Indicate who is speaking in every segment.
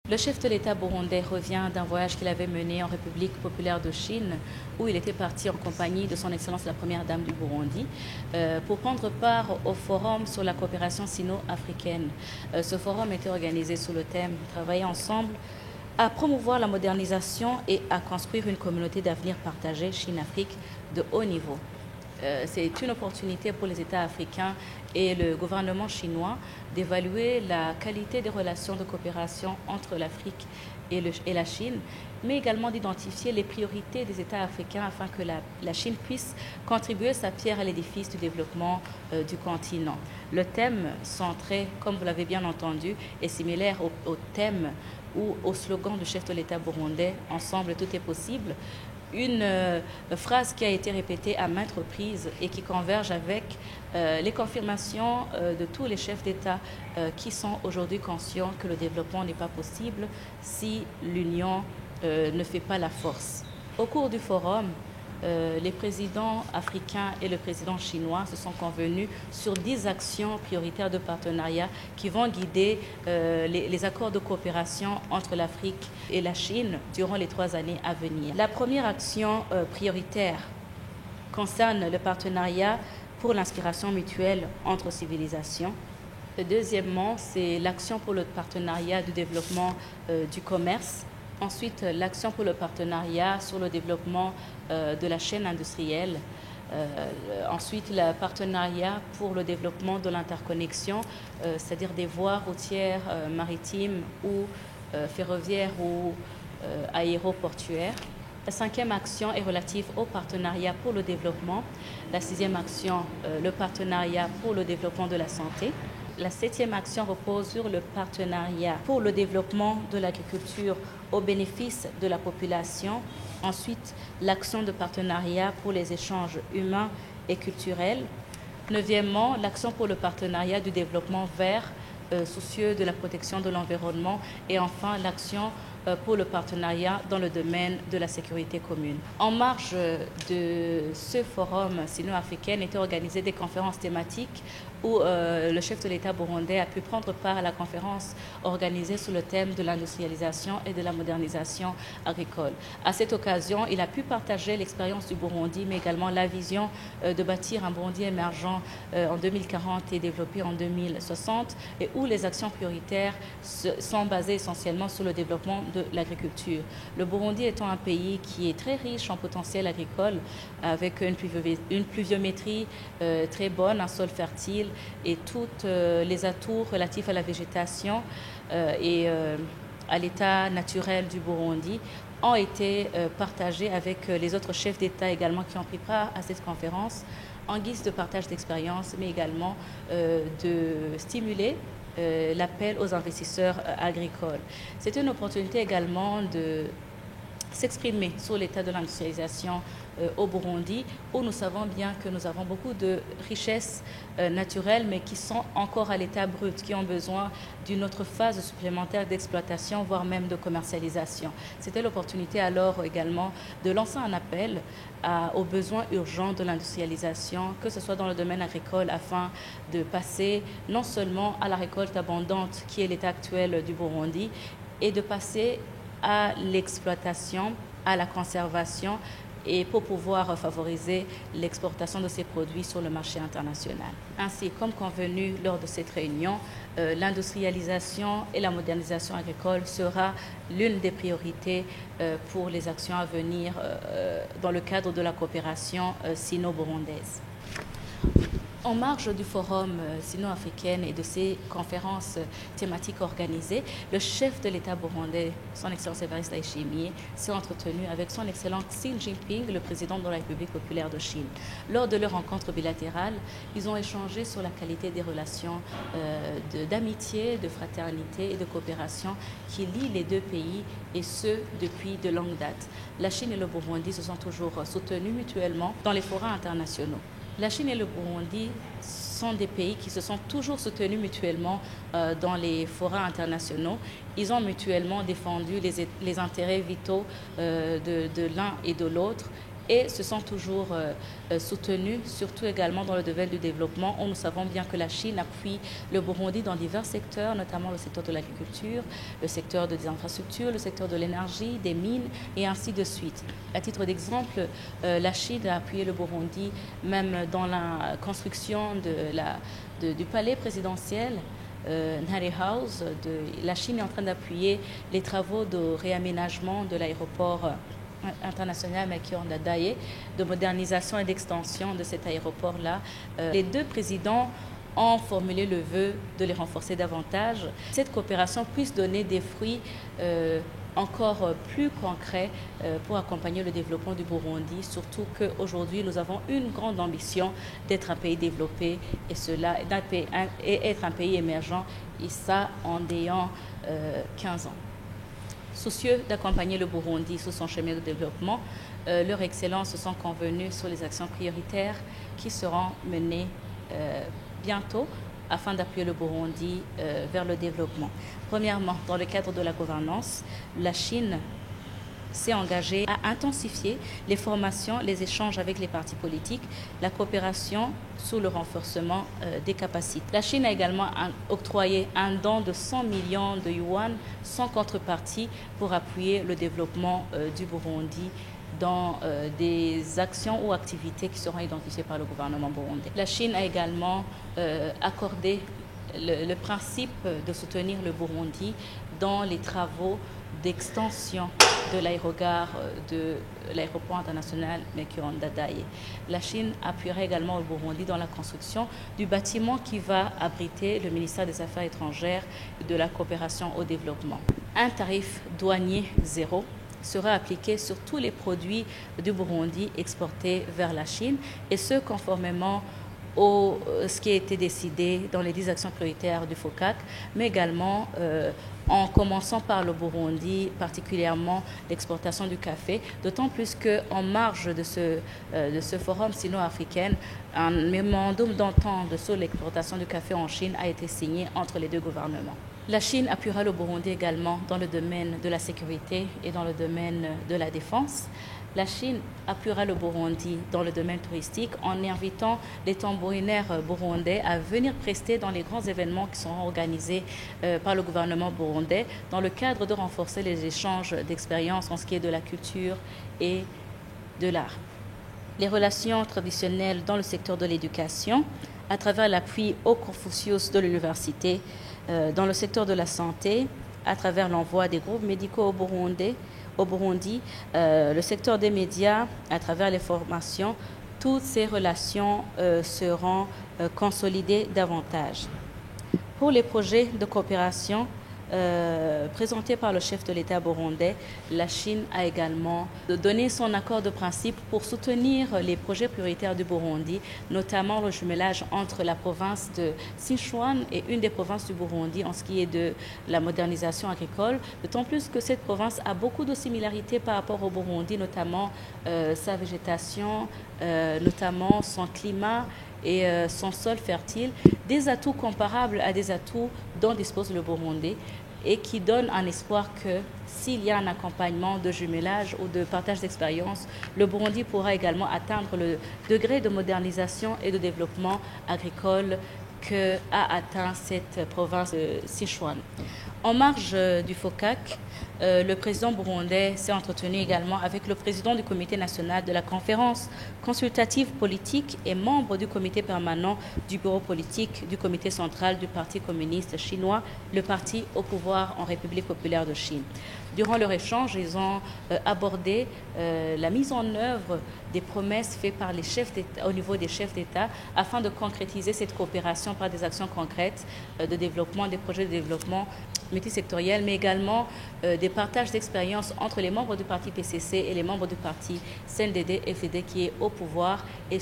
Speaker 1: Le chef de l'État burundais revient d'un voyage qu'il avait mené en République populaire de Chine, où il était parti en compagnie de son Excellence la Première Dame du Burundi, pour prendre part au forum sur la coopération sino-africaine. Ce forum était organisé sous le thème « Travailler ensemble » à promouvoir la modernisation et à construire une communauté d'avenir partagée Chine-Afrique de haut niveau. C'est une opportunité pour les États africains et le gouvernement chinois d'évaluer la qualité des relations de coopération entre l'Afrique et la Chine, mais également d'identifier les priorités des États africains afin que la Chine puisse contribuer sa pierre à l'édifice du développement du continent. Le thème centré, comme vous l'avez bien entendu, est similaire au thème ou au slogan du chef de l'État burundais « Ensemble, tout est possible ». Une phrase qui a été répétée à maintes reprises et qui converge avec les confirmations de tous les chefs d'État qui sont aujourd'hui conscients que le développement n'est pas possible si l'union ne fait pas la force. Au cours du forum, les présidents africains et le président chinois se sont convenus sur 10 actions prioritaires de partenariat qui vont guider les accords de coopération entre l'Afrique et la Chine durant les 3 années à venir. La première action prioritaire concerne le partenariat pour l'inspiration mutuelle entre civilisations. Deuxièmement, c'est l'action pour le partenariat du développement du commerce. Ensuite, l'action pour le partenariat sur le développement de la chaîne industrielle. Ensuite, le partenariat pour le développement de l'interconnexion, c'est-à-dire des voies routières, maritimes ou ferroviaires ou aéroportuaires. La 5e action est relative au partenariat pour le développement. La 6e action, le partenariat pour le développement de la santé. La 7e action repose sur le partenariat pour le développement de l'agriculture au bénéfice de la population. Ensuite, l'action de partenariat pour les échanges humains et culturels. 9e, l'action pour le partenariat du développement vert, soucieux de la protection de l'environnement. Et enfin, l'action pour le partenariat dans le domaine de la sécurité commune. En marge de ce forum sino-africain étaient organisées des conférences thématiques où le chef de l'État burundais a pu prendre part à la conférence organisée sous le thème de l'industrialisation et de la modernisation agricole. À cette occasion, il a pu partager l'expérience du Burundi, mais également la vision de bâtir un Burundi émergent en 2040 et développé en 2060, et où les actions prioritaires sont basées essentiellement sur le développement de l'agriculture. Le Burundi étant un pays qui est très riche en potentiel agricole, avec une pluviométrie très bonne, un sol fertile et tous les atouts relatifs à la végétation et à l'état naturel du Burundi ont été partagés avec les autres chefs d'État également qui ont pris part à cette conférence en guise de partage d'expérience, mais également de stimuler l'appel aux investisseurs agricoles. C'est une opportunité également de s'exprimer sur l'état de l'industrialisation au Burundi, où nous savons bien que nous avons beaucoup de richesses naturelles, mais qui sont encore à l'état brut, qui ont besoin d'une autre phase supplémentaire d'exploitation, voire même de commercialisation. C'était l'opportunité alors également de lancer un appel aux besoins urgents de l'industrialisation, que ce soit dans le domaine agricole, afin de passer non seulement à la récolte abondante, qui est l'état actuel du Burundi, et de passer à l'exploitation, à la conservation, et pour pouvoir favoriser l'exportation de ces produits sur le marché international. Ainsi, comme convenu lors de cette réunion, l'industrialisation et la modernisation agricole sera l'une des priorités pour les actions à venir dans le cadre de la coopération sino-burundaise. En marge du forum sino-africain et de ces conférences thématiques organisées, le chef de l'État burundais, son Excellence Evariste Ndayishimiye, s'est entretenu avec son Excellence Xi Jinping, le président de la République populaire de Chine. Lors de leur rencontre bilatérale, ils ont échangé sur la qualité des relations d'amitié, de fraternité et de coopération qui lient les deux pays, et ce, depuis de longues dates. La Chine et le Burundi se sont toujours soutenus mutuellement dans les forums internationaux. La Chine et le Burundi sont des pays qui se sont toujours soutenus mutuellement dans les forums internationaux. Ils ont mutuellement défendu les intérêts vitaux de l'un et de l'autre, et se sont toujours soutenus, surtout également dans le domaine du développement, où nous savons bien que la Chine appuie le Burundi dans divers secteurs, notamment le secteur de l'agriculture, le secteur des infrastructures, le secteur de l'énergie, des mines et ainsi de suite. À titre d'exemple, la Chine a appuyé le Burundi même dans la construction du palais présidentiel. Nhare House, la Chine est en train d'appuyer les travaux de réaménagement de l'aéroport international Mekion Dadaye, de modernisation et d'extension de cet aéroport-là. Les deux présidents ont formulé le vœu de les renforcer davantage. Cette coopération puisse donner des fruits encore plus concrets pour accompagner le développement du Burundi, surtout qu'aujourd'hui nous avons une grande ambition d'être un pays développé et être un pays émergent, et ça en ayant 15 ans. Soucieux d'accompagner le Burundi sur son chemin de développement, leur Excellence se sont convenus sur les actions prioritaires qui seront menées bientôt afin d'appuyer le Burundi vers le développement. Premièrement, dans le cadre de la gouvernance, la Chine s'est engagée à intensifier les formations, les échanges avec les partis politiques, la coopération sous le renforcement des capacités. La Chine a également octroyé un don de 100 millions de yuan sans contrepartie pour appuyer le développement du Burundi dans des actions ou activités qui seront identifiées par le gouvernement burundais. La Chine a également accordé le principe de soutenir le Burundi dans les travaux d'extension de l'aérogare de l'aéroport international Mekion Dadaye. La Chine appuiera également le Burundi dans la construction du bâtiment qui va abriter le ministère des Affaires étrangères et de la coopération au développement. Un tarif douanier zéro sera appliqué sur tous les produits du Burundi exportés vers la Chine, et ce conformément ce qui a été décidé dans les 10 actions prioritaires du FOCAC, mais également en commençant par le Burundi, particulièrement l'exportation du café, d'autant plus qu'en marge de ce forum sino-africain, un mémorandum d'entente sur l'exportation du café en Chine a été signé entre les deux gouvernements. La Chine appuiera le Burundi également dans le domaine de la sécurité et dans le domaine de la défense. La Chine appuiera le Burundi dans le domaine touristique en invitant les tambourinaires burundais à venir prester dans les grands événements qui seront organisés par le gouvernement burundais dans le cadre de renforcer les échanges d'expériences en ce qui est de la culture et de l'art. Les relations traditionnelles dans le secteur de l'éducation, à travers l'appui au Confucius de l'université, dans le secteur de la santé, à travers l'envoi des groupes médicaux au Burundi, le secteur des médias, à travers les formations, toutes ces relations seront consolidées davantage. Pour les projets de coopération présentés par le chef de l'État burundais, la Chine a également donné son accord de principe pour soutenir les projets prioritaires du Burundi, notamment le jumelage entre la province de Sichuan et une des provinces du Burundi en ce qui est de la modernisation agricole, d'autant plus que cette province a beaucoup de similarités par rapport au Burundi, notamment sa végétation, notamment son climat et son sol fertile, des atouts comparables à des atouts dont dispose le Burundi, et qui donne un espoir que s'il y a un accompagnement de jumelage ou de partage d'expérience, le Burundi pourra également atteindre le degré de modernisation et de développement agricole qu'a atteint cette province de Sichuan. En marge du FOCAC, le président burundais s'est entretenu également avec le président du comité national de la conférence consultative politique et membre du comité permanent du bureau politique du comité central du Parti communiste chinois, le parti au pouvoir en République populaire de Chine. Durant leur échange, ils ont abordé la mise en œuvre des promesses faites par les chefs d'État, au niveau des chefs d'État, afin de concrétiser cette coopération par des actions concrètes de développement, des projets de développement multisectoriels, mais également des partages d'expériences entre les membres du parti PCC et les membres du parti CNDD-FDD qui est au pouvoir. Et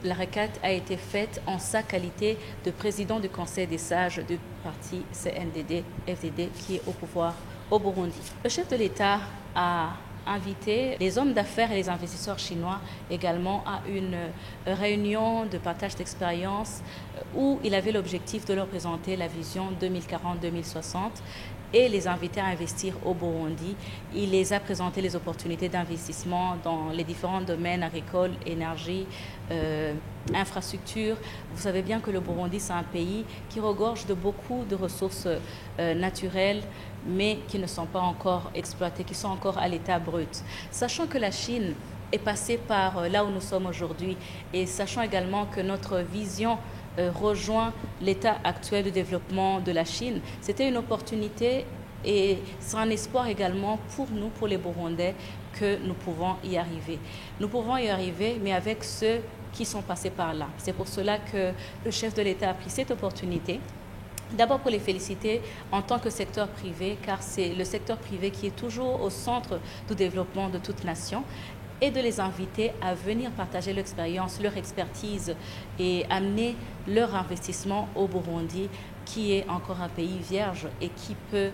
Speaker 1: la requête a été faite en sa qualité de président du Conseil des sages du parti CNDD-FDD qui est au pouvoir au Burundi. Le chef de l'État a invité les hommes d'affaires et les investisseurs chinois également à une réunion de partage d'expérience où il avait l'objectif de leur présenter la vision 2040-2060 et les inviter à investir au Burundi. Il les a présenté les opportunités d'investissement dans les différents domaines agricoles, énergie, infrastructures. Vous savez bien que le Burundi, c'est un pays qui regorge de beaucoup de ressources naturelles, mais qui ne sont pas encore exploitées, qui sont encore à l'état brut. Sachant que la Chine est passée par là où nous sommes aujourd'hui et sachant également que notre vision rejoint l'état actuel de développement de la Chine, c'était une opportunité et c'est un espoir également pour nous, pour les Burundais, que nous pouvons y arriver. Nous pouvons y arriver, mais avec ceux qui sont passés par là. C'est pour cela que le chef de l'État a pris cette opportunité. D'abord pour les féliciter en tant que secteur privé, car c'est le secteur privé qui est toujours au centre du développement de toute nation, et de les inviter à venir partager l'expérience, leur expertise et amener leur investissement au Burundi, qui est encore un pays vierge et qui peut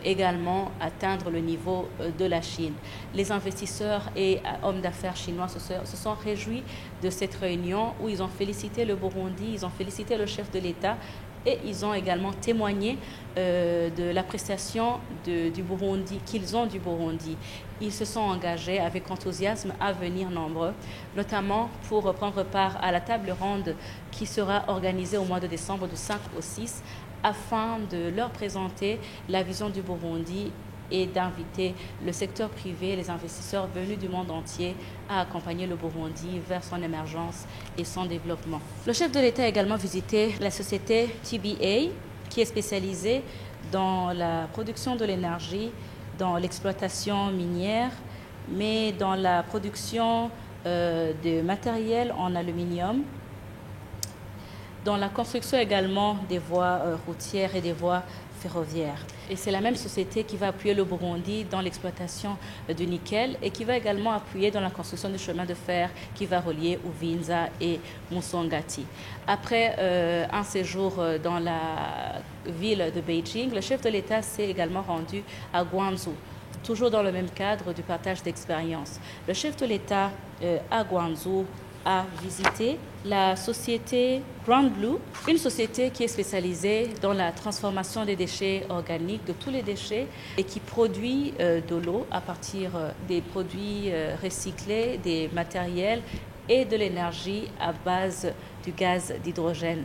Speaker 1: également atteindre le niveau de la Chine. Les investisseurs et hommes d'affaires chinois se sont réjouis de cette réunion où ils ont félicité le Burundi, ils ont félicité le chef de l'État et ils ont également témoigné de l'appréciation du Burundi, qu'ils ont du Burundi. Ils se sont engagés avec enthousiasme à venir nombreux, notamment pour prendre part à la table ronde qui sera organisée au mois de décembre du 5 au 6, afin de leur présenter la vision du Burundi et d'inviter le secteur privé, les investisseurs venus du monde entier à accompagner le Burundi vers son émergence et son développement. Le chef de l'État a également visité la société TBA, qui est spécialisée dans la production de l'énergie, dans l'exploitation minière, mais dans la production de matériel en aluminium, dans la construction également des voies routières et des voies ferroviaires. Et c'est la même société qui va appuyer le Burundi dans l'exploitation du nickel et qui va également appuyer dans la construction du chemin de fer qui va relier Uvinza et Musongati. Après un séjour dans la ville de Beijing, le chef de l'État s'est également rendu à Guangzhou, toujours dans le même cadre du partage d'expériences. Le chef de l'État à Guangzhou a visité la société Grand Blue, une société qui est spécialisée dans la transformation des déchets organiques, de tous les déchets, et qui produit de l'eau à partir des produits recyclés, des matériels et de l'énergie à base du gaz d'hydrogène.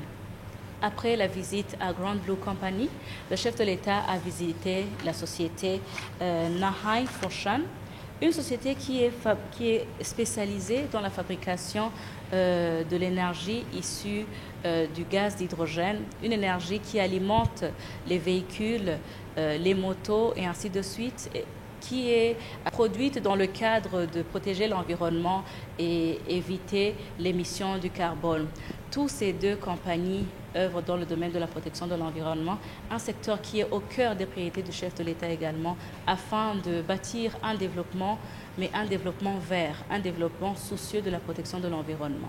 Speaker 1: Après la visite à Grand Blue Company, le chef de l'État a visité la société Nahai Foshan, une société qui est spécialisée dans la fabrication de l'énergie issue du gaz d'hydrogène, une énergie qui alimente les véhicules, les motos et ainsi de suite, qui est produite dans le cadre de protéger l'environnement et éviter l'émission du carbone. Tous ces deux compagnies œuvrent dans le domaine de la protection de l'environnement, un secteur qui est au cœur des priorités du chef de l'État également, afin de bâtir un développement, mais un développement vert, un développement soucieux de la protection de l'environnement.